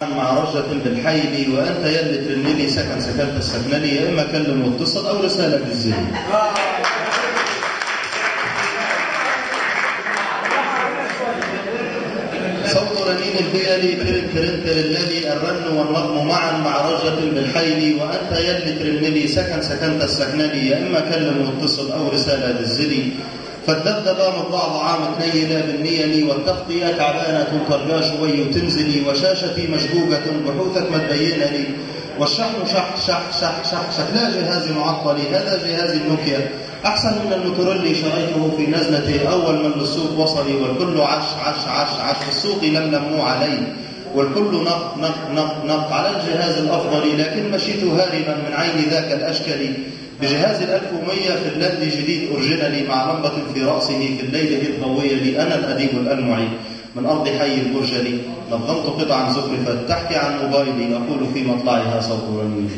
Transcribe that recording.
مع رجة بالحيلي وأنت يلي ترنلي سكنت السكنلي، يا إما كلم واتصل أو رسالة بالزي. صوت رنين البيلي ترنتر الذي الرن والنظم معا مع رجة بالحيلي وأنت يلي ترنلي سكنت السكنلي، يا إما كلم واتصل أو رسالة بالزلي. فالدبدبة مضاعض عام تنيلة بالنيلي والتغطية تعبانة ترجى شوي وتنزلي وشاشتي مشقوقة بحوثك ما تبين لي والشحن شح لا جهاز معطلي هذا جهاز النوكيا أحسن من الموتوريلي شريته في نزلتي أول من للسوق وصلي والكل عش في السوق لملموا علي والكل نق على الجهاز الأفضل لكن مشيت هاربا من عين ذاك الأشكل بجهاز 1100 في الليل جديد أورجينالي مع لمبة في رأسه في الليل إذ ضوي لي أنا الأديب الألمعي من أرض حي البرجلي نظمت قطعا زخرفت تحكي عن موبايلي أقول في مطلعها صوت رنين.